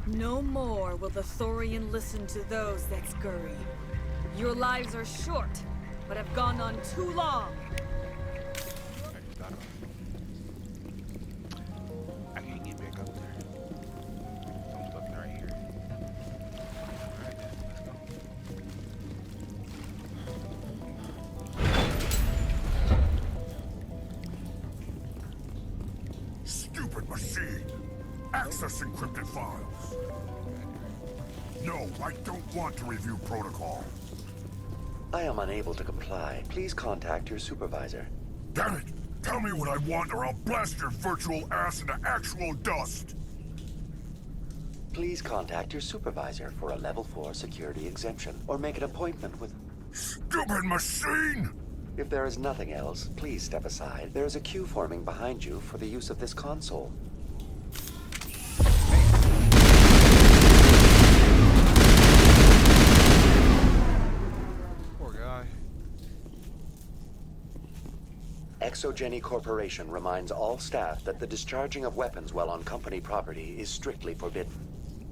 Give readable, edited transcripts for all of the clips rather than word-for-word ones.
No more will the Thorian listen to those that scurry. Your lives are short, but have gone on too long. I can't get back up there. So I'm stuck right here. Alright then, let's go. Stupid machine! Access encrypted files! No, I don't want to review protocol. I am unable to comply. Please contact your supervisor. Damn it! Tell me what I want or I'll blast your virtual ass into actual dust! Please contact your supervisor for a level 4 security exemption, or make an appointment with... Stupid machine! If there is nothing else, please step aside. There is a queue forming behind you for the use of this console. Poor guy. Exogeny Corporation reminds all staff that the discharging of weapons while on company property is strictly forbidden.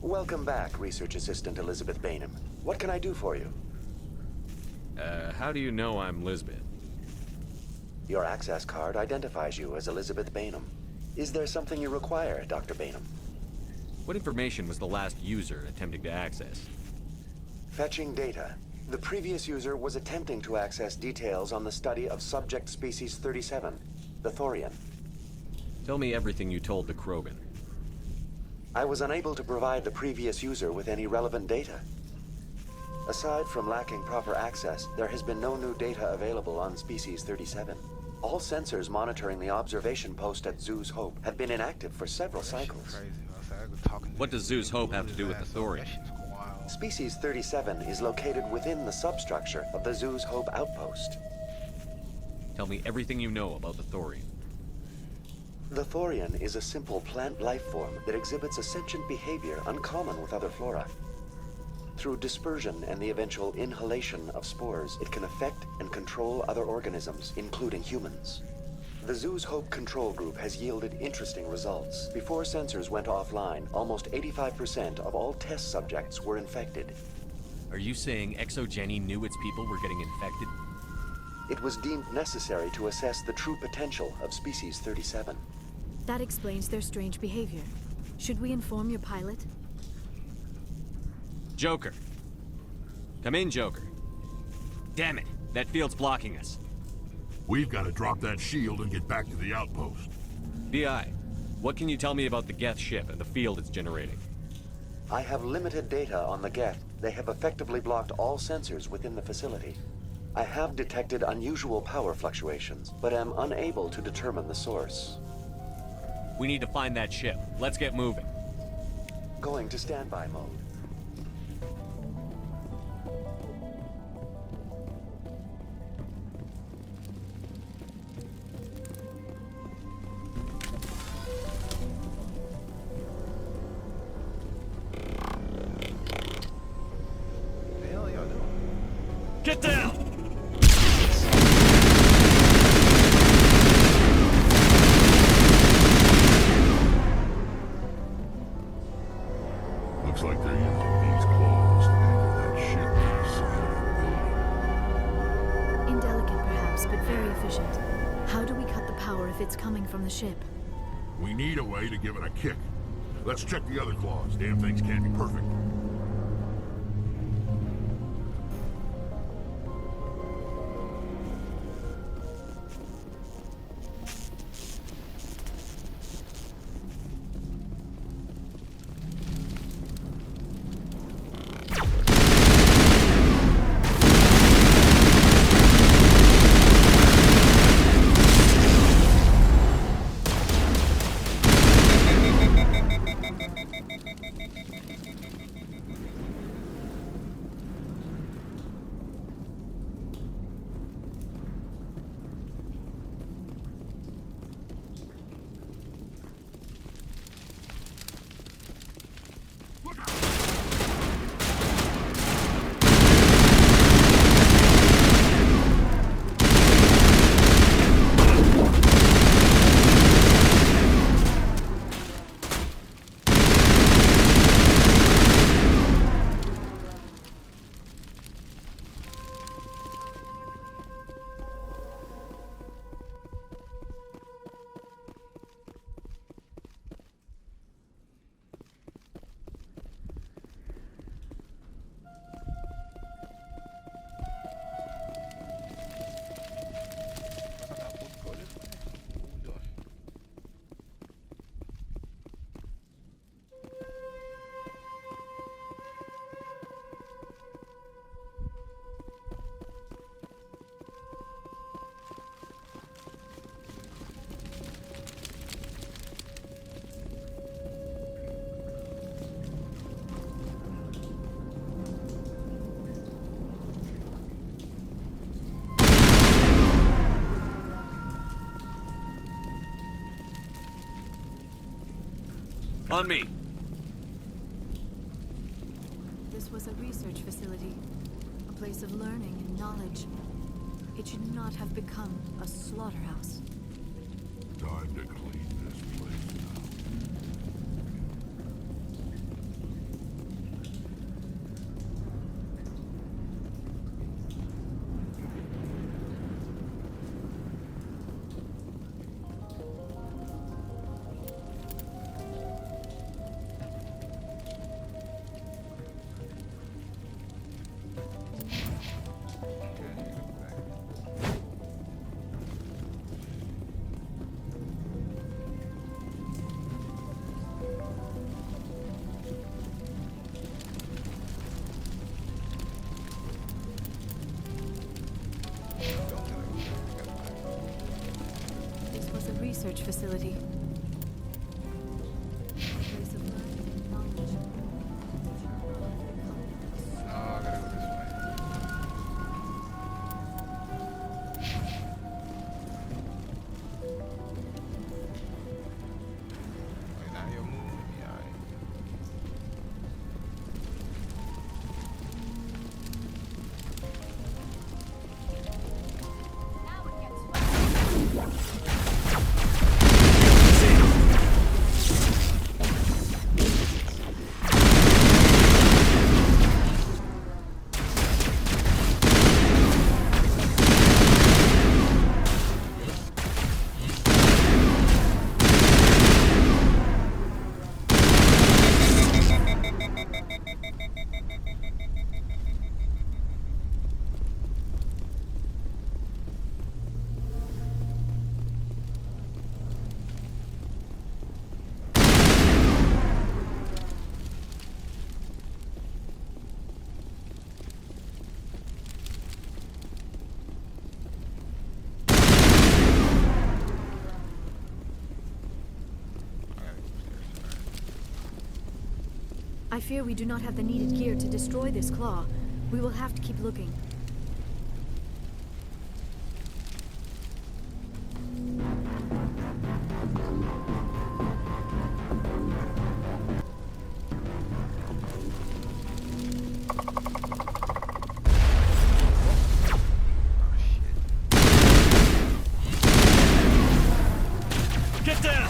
Welcome back, Research Assistant Elizabeth Bainham. What can I do for you? How do you know I'm Lisbeth? Your access card identifies you as Elizabeth Bainham. Is there something you require, Dr. Bainham? What information was the last user attempting to access? Fetching data. The previous user was attempting to access details on the study of subject species 37, the Thorian. Tell me everything you told the Krogan. I was unable to provide the previous user with any relevant data. Aside from lacking proper access, there has been no new data available on Species 37. All sensors monitoring the observation post at Zoo's Hope have been inactive for several cycles. Crazy. I was talking What does Zoo's Hope have to do with the Thorian? That shit took a while. Species 37 is located within the substructure of the Zoo's Hope outpost. Tell me everything you know about the Thorian. The Thorian is a simple plant life form that exhibits a sentient behavior uncommon with other flora. Through dispersion and the eventual inhalation of spores, it can affect and control other organisms, including humans. The Zoo's Hope control group has yielded interesting results. Before sensors went offline, almost 85% of all test subjects were infected. Are you saying Exogeny knew its people were getting infected? It was deemed necessary to assess the true potential of Species 37. That explains their strange behavior. Should we inform your pilot? Joker. Come in, Joker. Damn it, that field's blocking us. We've got to drop that shield and get back to the outpost. BI, what can you tell me about the Geth ship and the field it's generating? I have limited data on the Geth. They have effectively blocked all sensors within the facility. I have detected unusual power fluctuations, but am unable to determine the source. We need to find that ship. Let's get moving. Going to standby mode. The hell y'all doing? Get down! Looks like they're using these claws to anchor that ship to the side of the building. Indelicate perhaps, but very efficient. How do we cut the power if it's coming from the ship? We need a way to give it a kick. Let's check the other claws. Damn things can't be perfect. On me. This was a research facility, a place of learning and knowledge. It should not have become a slaughterhouse. Time to clean this place now. This was a research facility. A place of learning and knowledge. No, I gotta go this way. Wait, now you're moving me, alright. I fear we do not have the needed gear to destroy this claw. We will have to keep looking. Get down!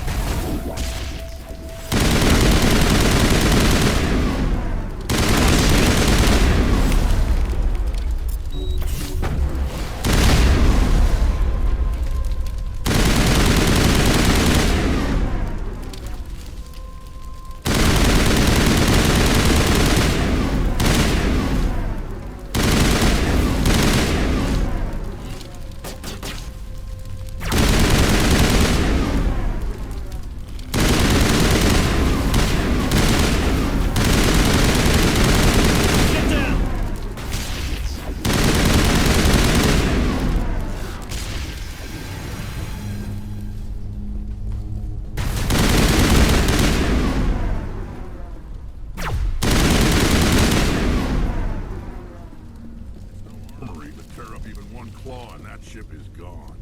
Get down! Armory to tear up even one claw and that ship is gone.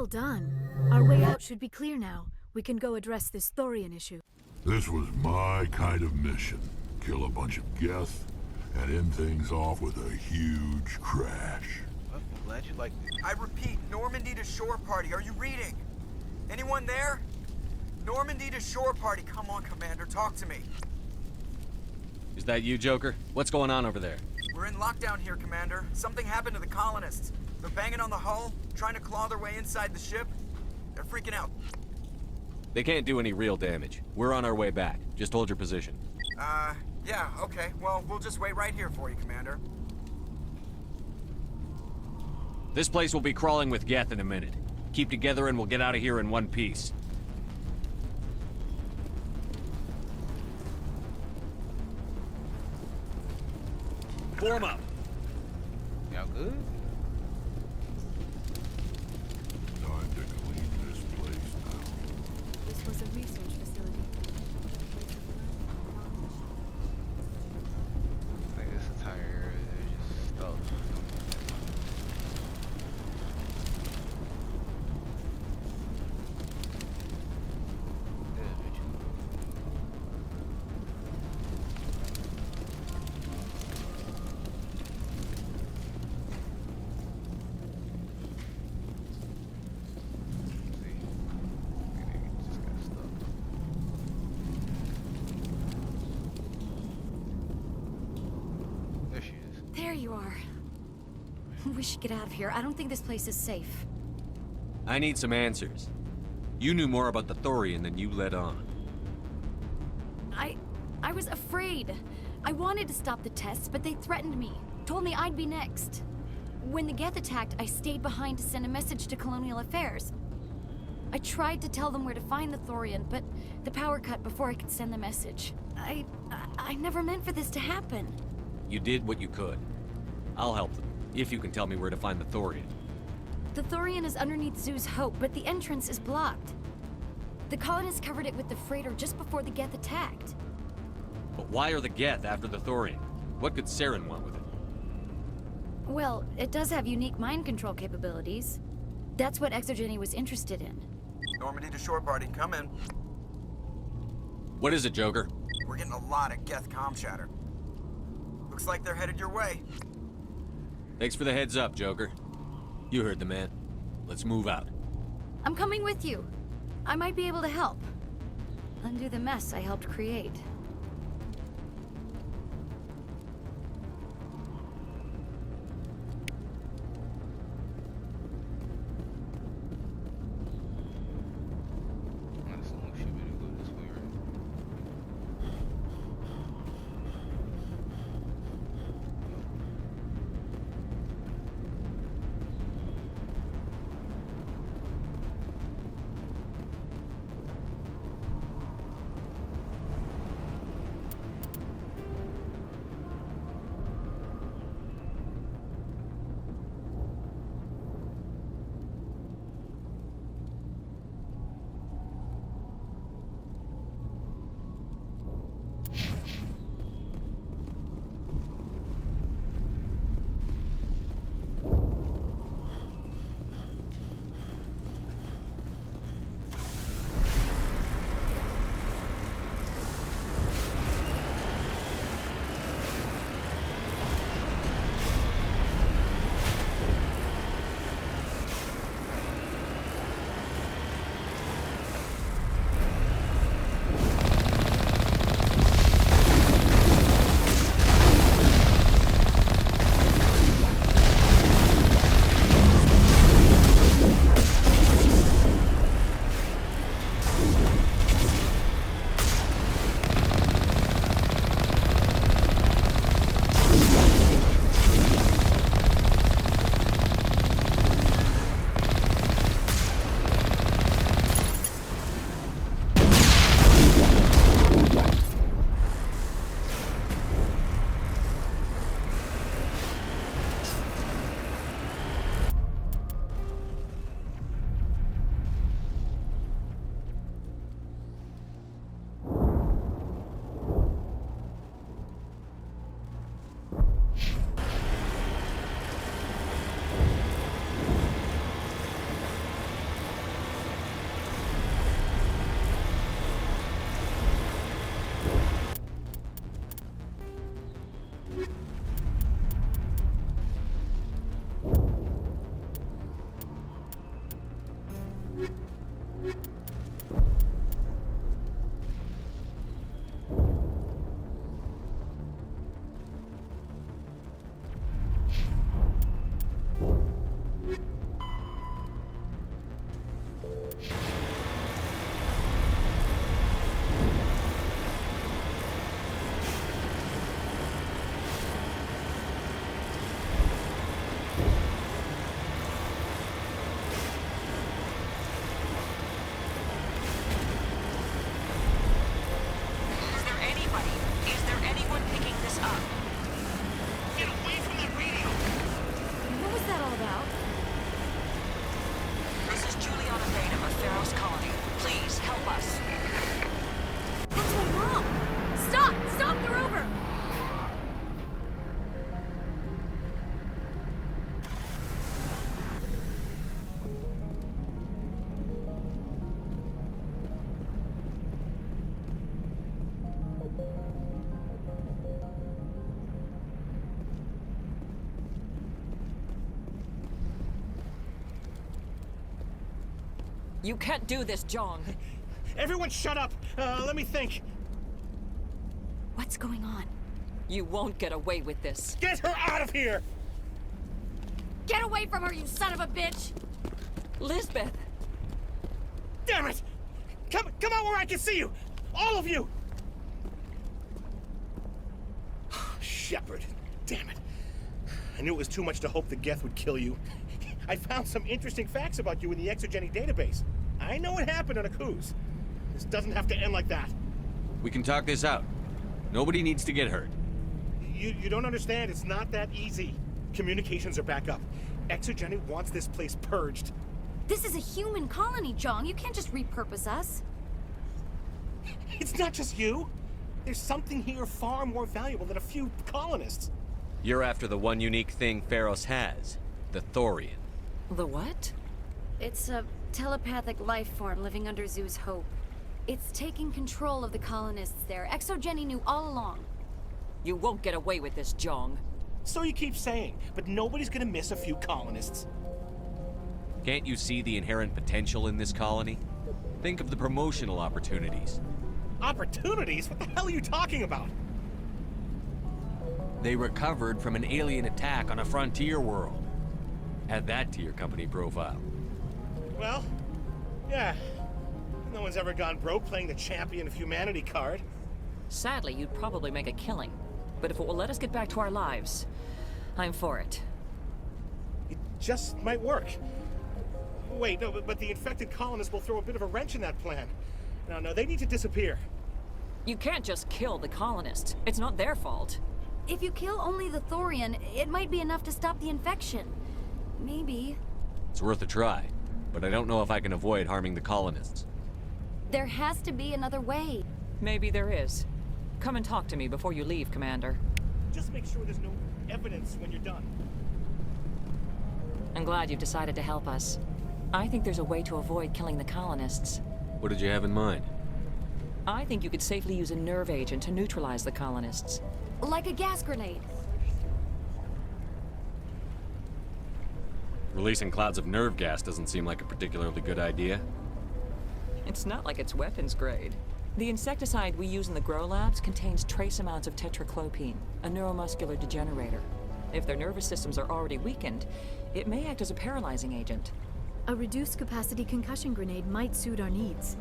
Well done. Our way out should be clear now. We can go address this Thorian issue. This was my kind of mission. Kill a bunch of Geth and end things off with a huge crash. Well, I'm glad you like this. I repeat, Normandy to shore party. Are you reading? Anyone there? Normandy to shore party. Come on, Commander. Talk to me. Is that you, Joker? What's going on over there? We're in lockdown here, Commander. Something happened to the colonists. They're banging on the hull, trying to claw their way inside the ship. They're freaking out. They can't do any real damage. We're on our way back. Just hold your position. Yeah, okay. Well, we'll just wait right here for you, Commander. This place will be crawling with Geth in a minute. Keep together and we'll get out of here in one piece. Form up. Y'all good? Time to clean this place now. This was a research facility. Like this entire area is just stuff. There you are. We should get out of here. I don't think this place is safe. I need some answers. You knew more about the Thorian than you let on. I was afraid. I wanted to stop the tests, but they threatened me. Told me I'd be next. When the Geth attacked, I stayed behind to send a message to Colonial Affairs. I tried to tell them where to find the Thorian, but the power cut before I could send the message. I never meant for this to happen. You did what you could. I'll help them, if you can tell me where to find the Thorian. The Thorian is underneath Zoo's Hope, but the entrance is blocked. The colonists covered it with the freighter just before the Geth attacked. But why are the Geth after the Thorian? What could Saren want with it? Well, it does have unique mind control capabilities. That's what Exogeny was interested in. Normandy to shore party. Come in. What is it, Joker? We're getting a lot of Geth comm chatter. Looks like they're headed your way. Thanks for the heads up, Joker. You heard the man. Let's move out. I'm coming with you. I might be able to help. Undo the mess I helped create. I assume we should be able to go this way, right? Is there anyone picking this up? Get away from that radio! What was that all about? This is Juliana Bainham of Pharaoh's Colony. Please, help us. That's my mom! Stop! Stop the rover! You can't do this, John. Everyone shut up! Let me think. What's going on? You won't get away with this. Get her out of here! Get away from her, you son of a bitch! Lisbeth! Damn it! Come out where I can see you! All of you! Shepard, damn it. I knew it was too much to hope that Geth would kill you. I found some interesting facts about you in the Exogeny database. I know what happened on Akuz. This doesn't have to end like that. We can talk this out. Nobody needs to get hurt. You don't understand. It's not that easy. Communications are back up. Exogeny wants this place purged. This is a human colony, Jong. You can't just repurpose us. It's not just you. There's something here far more valuable than a few colonists. You're after the one unique thing Pharos has, the Thorian. The what? It's a telepathic life form living under Zoo's hope. It's taking control of the colonists there. Exogeny knew all along. You won't get away with this, Jong. So you keep saying, but nobody's gonna miss a few colonists. Can't you see the inherent potential in this colony? Think of the promotional opportunities. Opportunities? What the hell are you talking about? They recovered from an alien attack on a frontier world. Add that to your company profile. Well, yeah. No one's ever gone broke playing the champion of humanity card. Sadly, you'd probably make a killing. But if it will let us get back to our lives, I'm for it. It just might work. Wait, no, but the infected colonists will throw a bit of a wrench in that plan. No, they need to disappear. You can't just kill the colonists. It's not their fault. If you kill only the Thorian, it might be enough to stop the infection. Maybe. It's worth a try, but I don't know if I can avoid harming the colonists. There has to be another way. Maybe there is. Come and talk to me before you leave, Commander. Just make sure there's no evidence when you're done. I'm glad you've decided to help us. I think there's a way to avoid killing the colonists. What did you have in mind? I think you could safely use a nerve agent to neutralize the colonists. Like a gas grenade. Releasing clouds of nerve gas doesn't seem like a particularly good idea. It's not like it's weapons grade. The insecticide we use in the Grow Labs contains trace amounts of tetraclopine, a neuromuscular degenerator. If their nervous systems are already weakened, it may act as a paralyzing agent. A reduced capacity concussion grenade might suit our needs.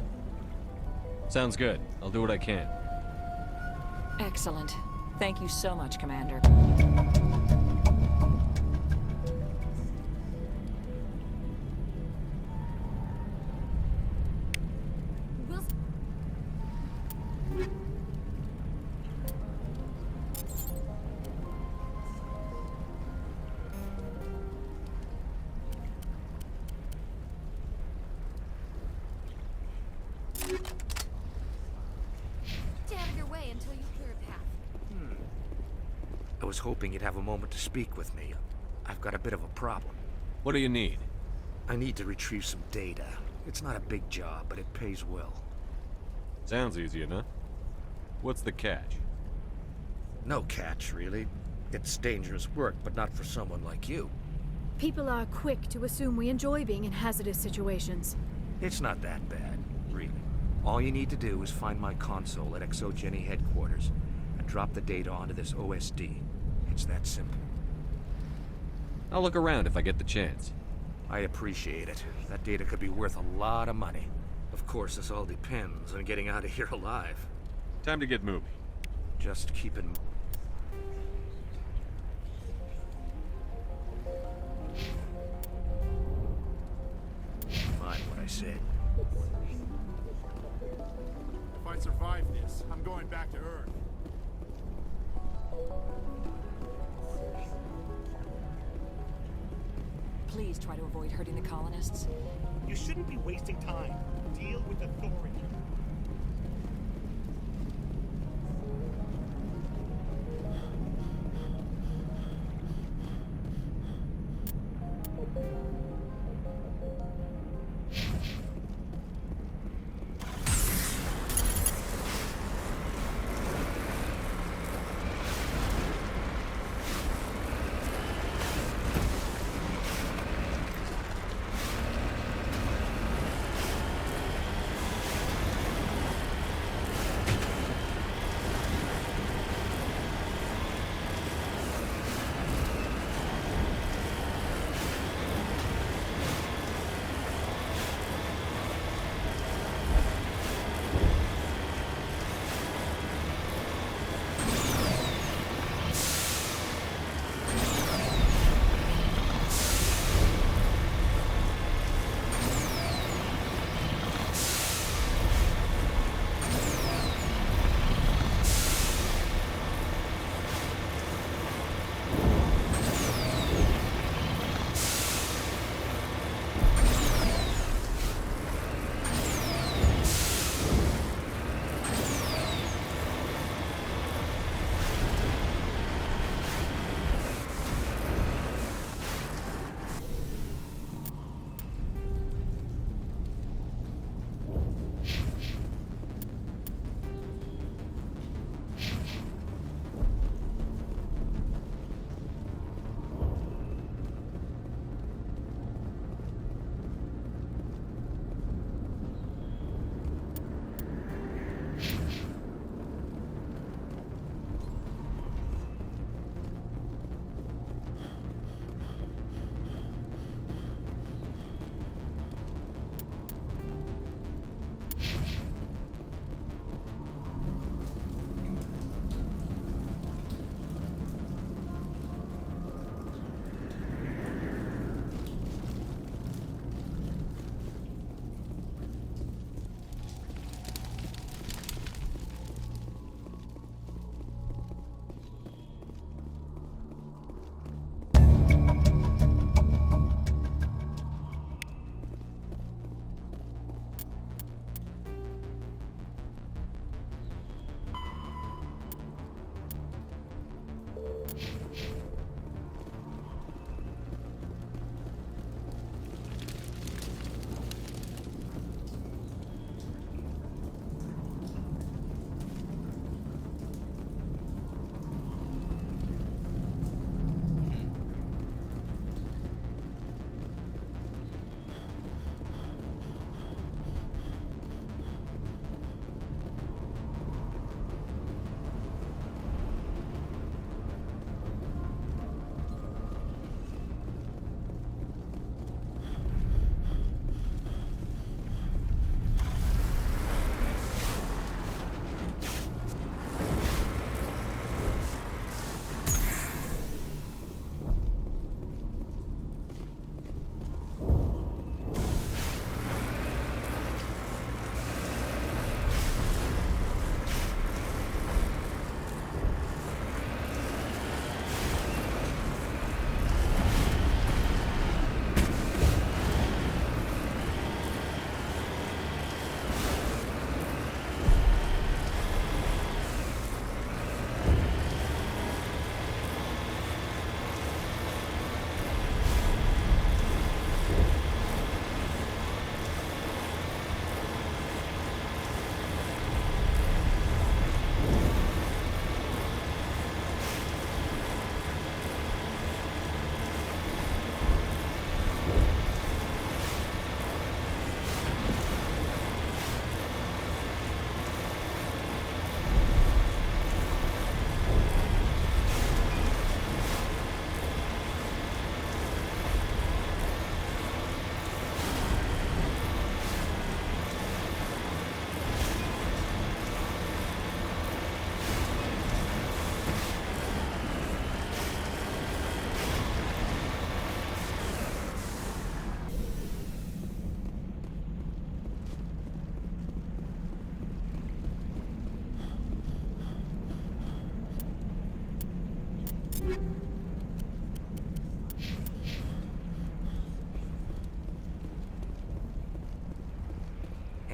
Sounds good. I'll do what I can. Excellent. Thank you so much, Commander. Stay out of your way until you clear a path. I was hoping you'd have a moment to speak with me. I've got a bit of a problem. What do you need? I need to retrieve some data. It's not a big job, but it pays well. Sounds easy enough. What's the catch? No catch, really. It's dangerous work, but not for someone like you. People are quick to assume we enjoy being in hazardous situations. It's not that bad, really. All you need to do is find my console at ExoGeni headquarters and drop the data onto this OSD. It's that simple. I'll look around if I get the chance. I appreciate it. That data could be worth a lot of money. Of course, this all depends on getting out of here alive. Time to get moving. Just keep in... Mind what I said. If I survive this, I'm going back to Earth. Please try to avoid hurting the colonists. You shouldn't be wasting time. Deal with the Thorian.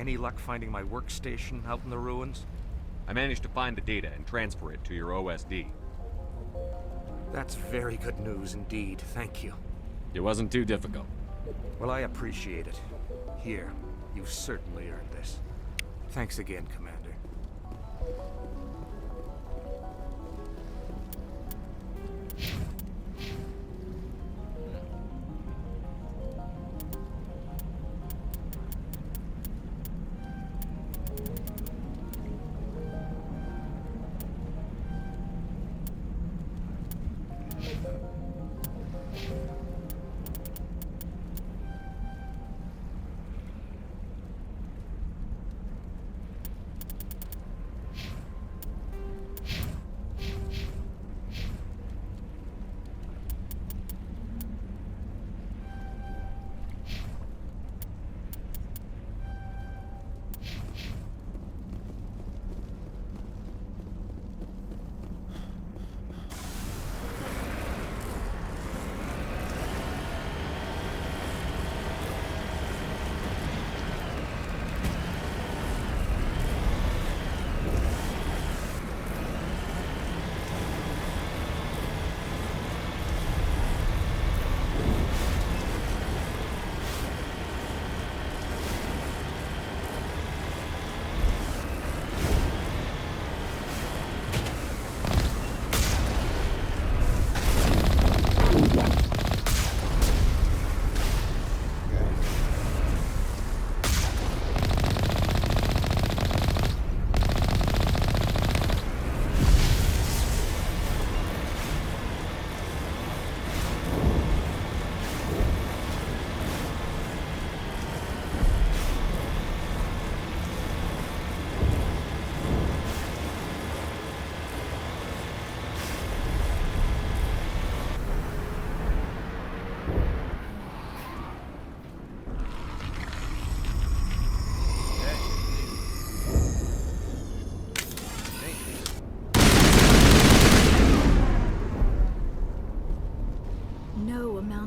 Any luck finding my workstation out in the ruins? I managed to find the data and transfer it to your OSD. That's very good news indeed, thank you. It wasn't too difficult. Well, I appreciate it. Here, you've certainly earned this. Thanks again, Commander.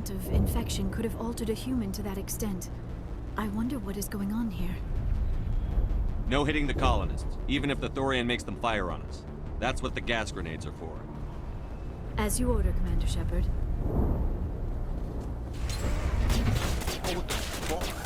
Of infection could have altered a human to that extent. I wonder what is going on here. No hitting the colonists, even if the Thorian makes them fire on us. That's what the gas grenades are for. As you order, Commander Shepard. What the fuck?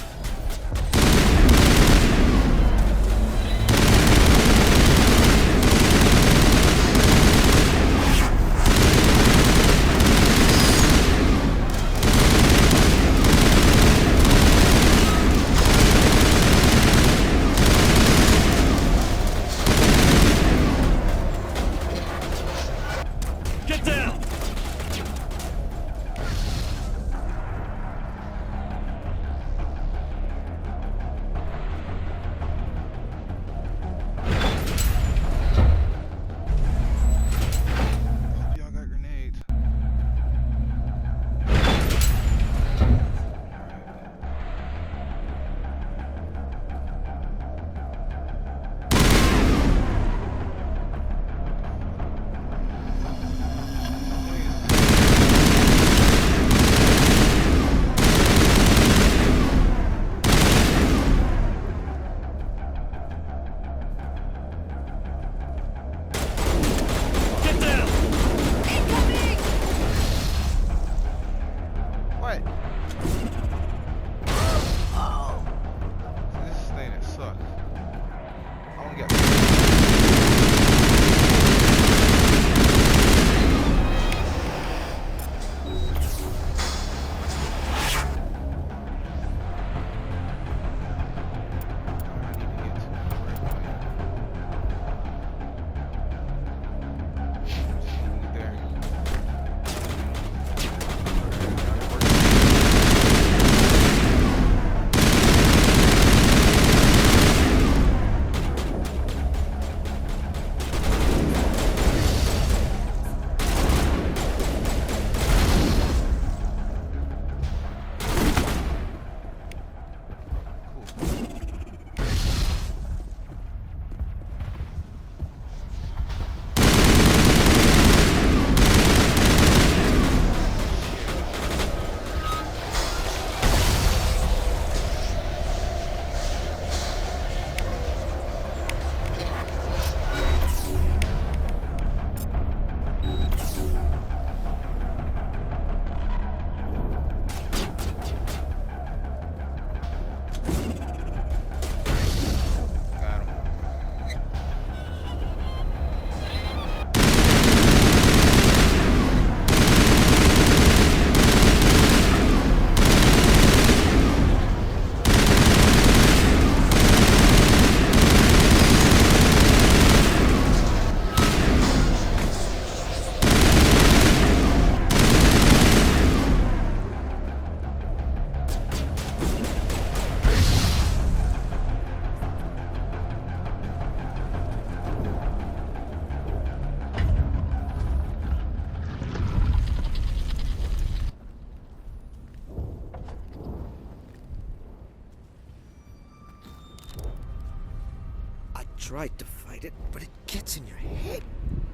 tried to fight it, but it gets in your head.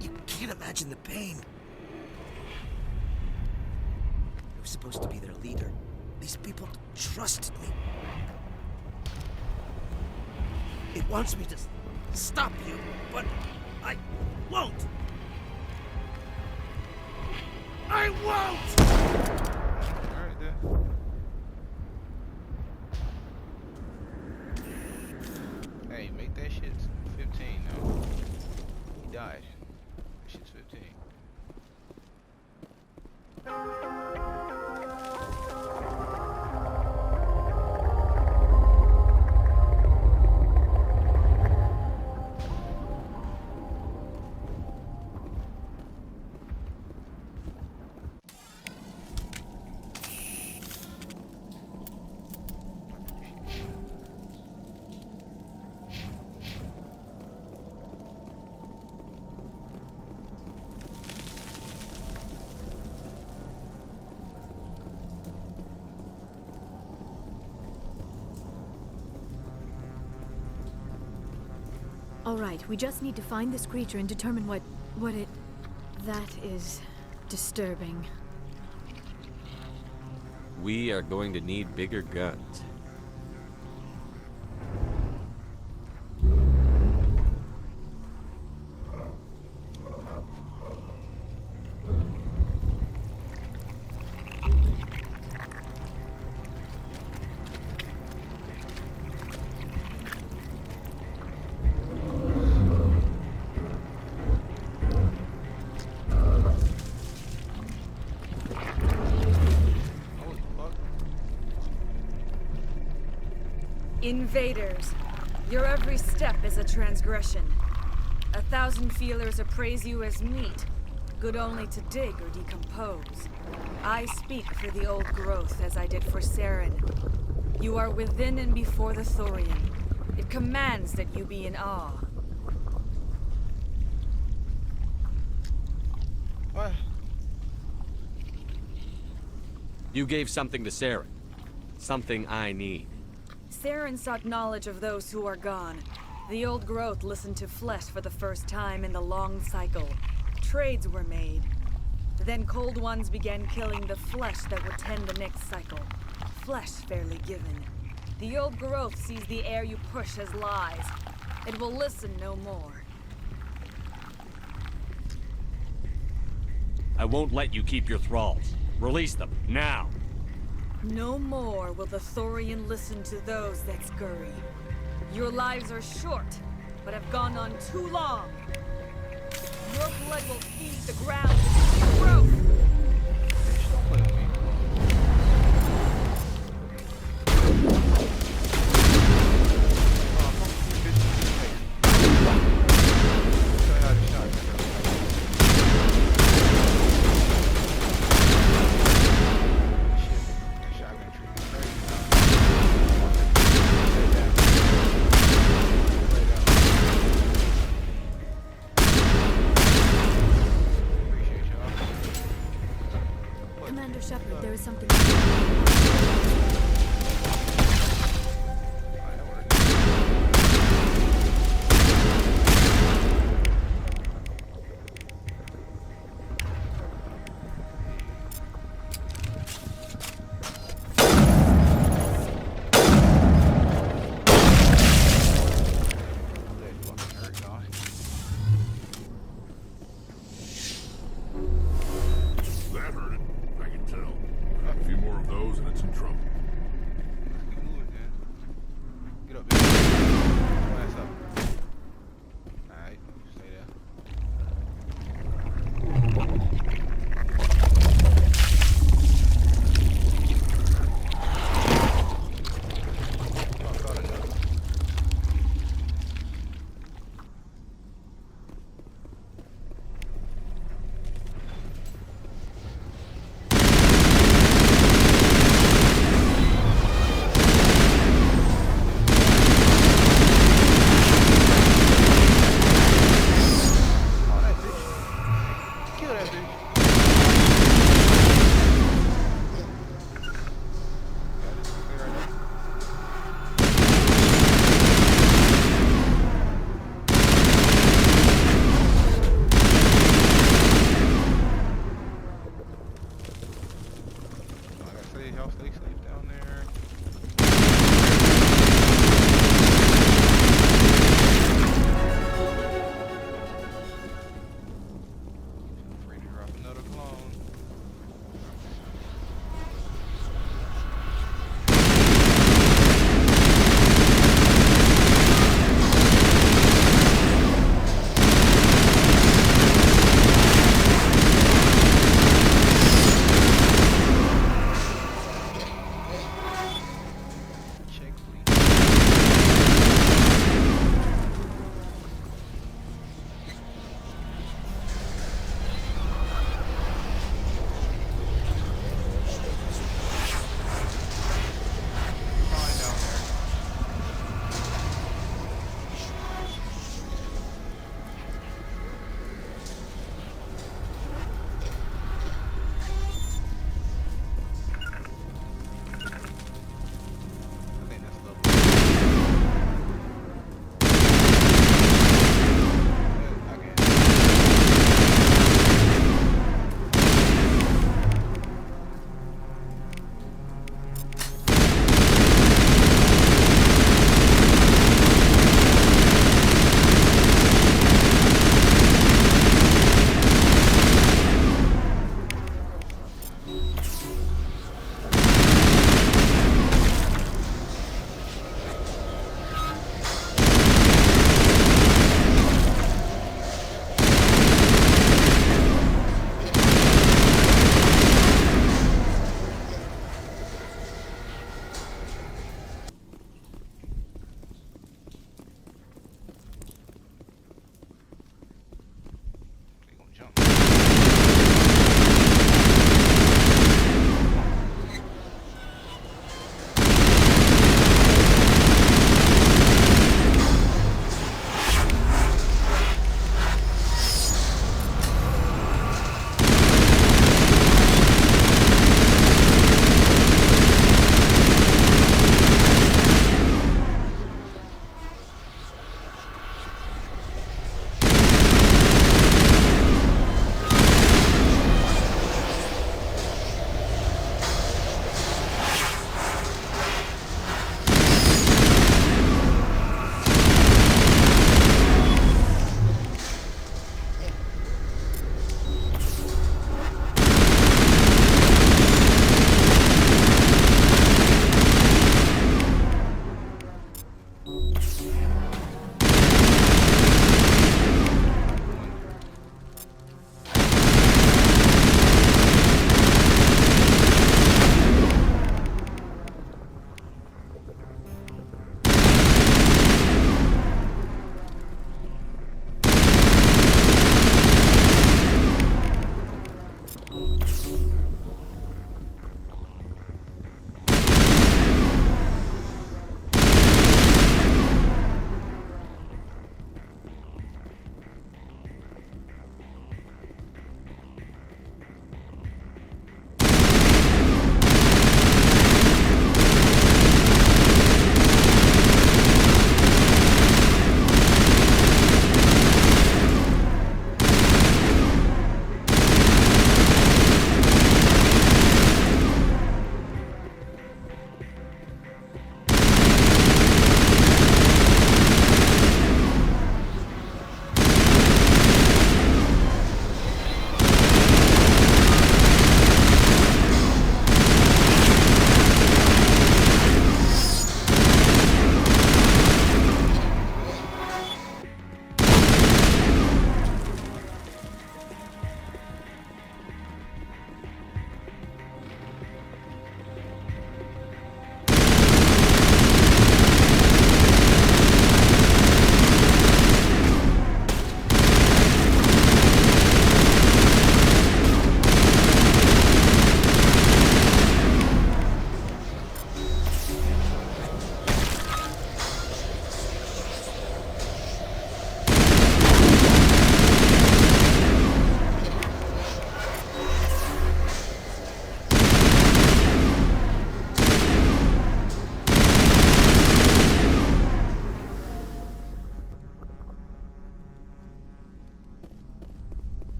You can't imagine the pain. I was supposed to be their leader. These people trusted me. It wants me to stop you, but I won't. I won't! Alright then. Hey, make that shit 15 now. He died. That shit's 15. All right, we just need to find this creature and determine what it... That is disturbing. We are going to need bigger guns. Invaders, your every step is a transgression. 1,000 feelers appraise you as meat, good only to dig or decompose. I speak for the old growth as I did for Saren. You are within and before the Thorian. It commands that you be in awe. What? You gave something to Saren. Something I need. Saren sought knowledge of those who are gone. The old growth listened to flesh for the first time in the long cycle. Trades were made. Then cold ones began killing the flesh that would tend the next cycle. Flesh fairly given. The old growth sees the air you push as lies. It will listen no more. I won't let you keep your thralls. Release them, now! No more will the Thorian listen to those that scurry. Your lives are short, but have gone on too long. Your blood will feed the ground with new growth. Don't play with me.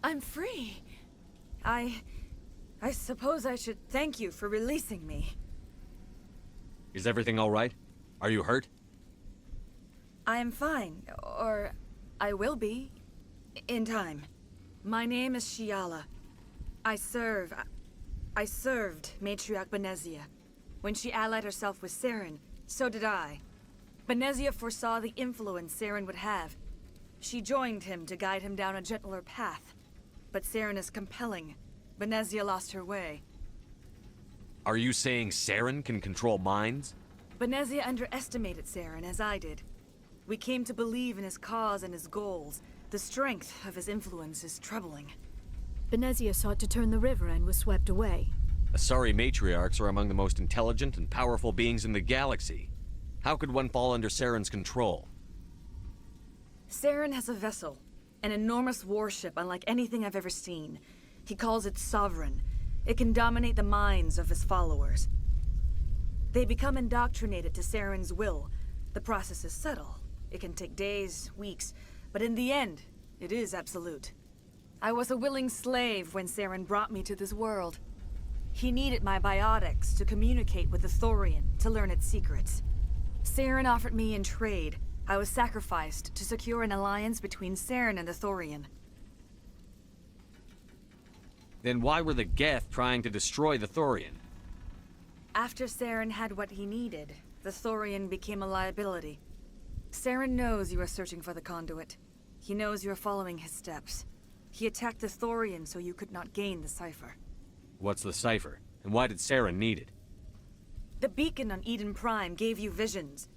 I'm free. I suppose I should thank you for releasing me. Is everything all right? Are you hurt? I am fine, or I will be, in time. My name is Shiala. I served Matriarch Benezia. When she allied herself with Saren, so did I. Benezia foresaw the influence Saren would have. She joined him to guide him down a gentler path. But Saren is compelling. Benezia lost her way. Are you saying Saren can control minds? Benezia underestimated Saren, as I did. We came to believe in his cause and his goals. The strength of his influence is troubling. Benezia sought to turn the river and was swept away. Asari matriarchs are among the most intelligent and powerful beings in the galaxy. How could one fall under Saren's control? Saren has a vessel, an enormous warship unlike anything I've ever seen. He calls it Sovereign. It can dominate the minds of his followers. They become indoctrinated to Saren's will. The process is subtle. It can take days, weeks, but in the end, it is absolute. I was a willing slave when Saren brought me to this world. He needed my biotics to communicate with the Thorian, to learn its secrets. Saren offered me in trade. I was sacrificed to secure an alliance between Saren and the Thorian. Then why were the Geth trying to destroy the Thorian? After Saren had what he needed, the Thorian became a liability. Saren knows you are searching for the conduit. He knows you are following his steps. He attacked the Thorian so you could not gain the cipher. What's the cipher? And why did Saren need it? The beacon on Eden Prime gave you visions.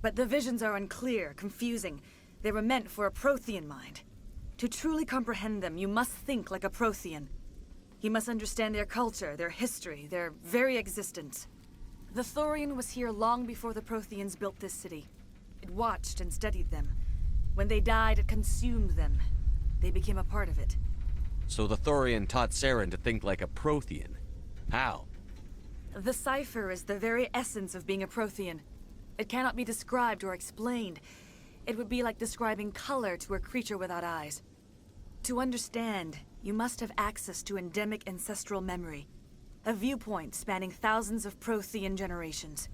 But the visions are unclear, confusing. They were meant for a Prothean mind. To truly comprehend them, you must think like a Prothean. You must understand their culture, their history, their very existence. The Thorian was here long before the Protheans built this city. It watched and studied them. When they died, it consumed them. They became a part of it. So the Thorian taught Saren to think like a Prothean. How? The cipher is the very essence of being a Prothean. It cannot be described or explained. It would be like describing color to a creature without eyes. To understand, you must have access to endemic ancestral memory. A viewpoint spanning thousands of Prothean generations.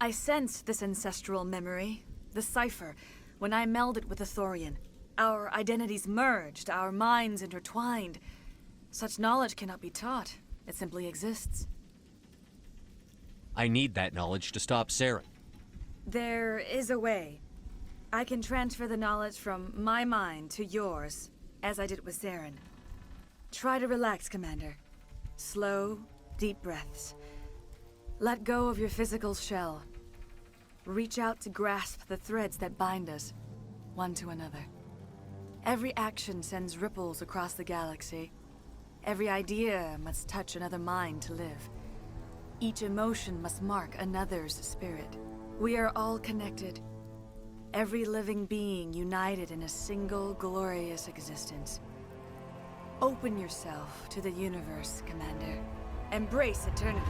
I sensed this ancestral memory, the cipher, when I melded with the Thorian. Our identities merged, our minds intertwined. Such knowledge cannot be taught. It simply exists. I need that knowledge to stop Saren. There is a way. I can transfer the knowledge from my mind to yours, as I did with Saren. Try to relax, Commander. Slow, deep breaths. Let go of your physical shell. Reach out to grasp the threads that bind us, one to another. Every action sends ripples across the galaxy. Every idea must touch another mind to live. Each emotion must mark another's spirit. We are all connected. Every living being united in a single glorious existence. Open yourself to the universe, Commander. Embrace eternity.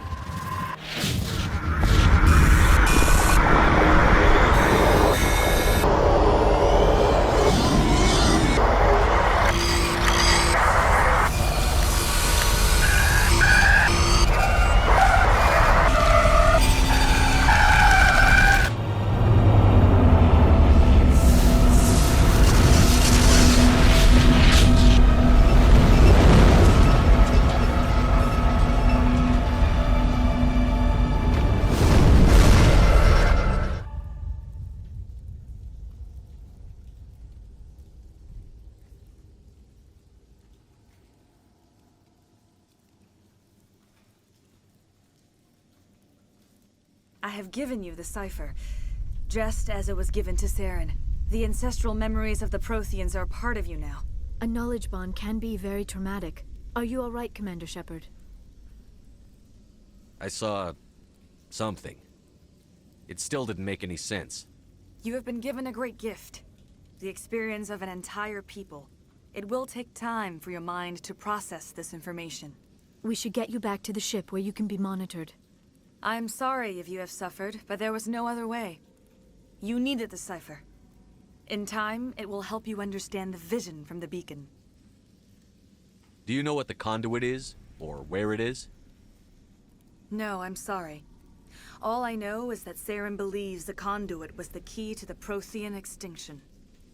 I have given you the cipher, just as it was given to Saren. The ancestral memories of the Protheans are part of you now. A knowledge bond can be very traumatic. Are you all right, Commander Shepard? I saw... something. It still didn't make any sense. You have been given a great gift. The experience of an entire people. It will take time for your mind to process this information. We should get you back to the ship where you can be monitored. I'm sorry if you have suffered, but there was no other way. You needed the cipher. In time, it will help you understand the vision from the beacon. Do you know what the conduit is? Or where it is? No, I'm sorry. All I know is that Saren believes the conduit was the key to the Prothean extinction.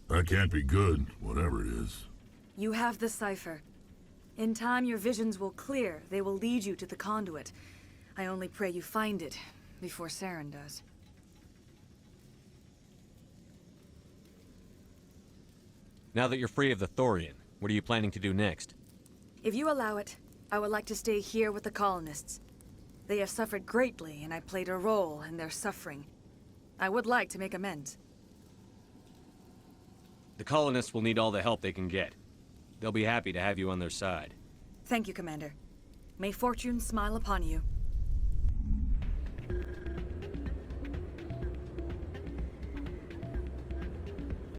That can't be good, whatever it is. You have the cipher. In time, your visions will clear. They will lead you to the conduit. I only pray you find it before Saren does. Now that you're free of the Thorian, what are you planning to do next? If you allow it, I would like to stay here with the colonists. They have suffered greatly, and I played a role in their suffering. I would like to make amends. The colonists will need all the help they can get. They'll be happy to have you on their side. Thank you, Commander. May fortune smile upon you.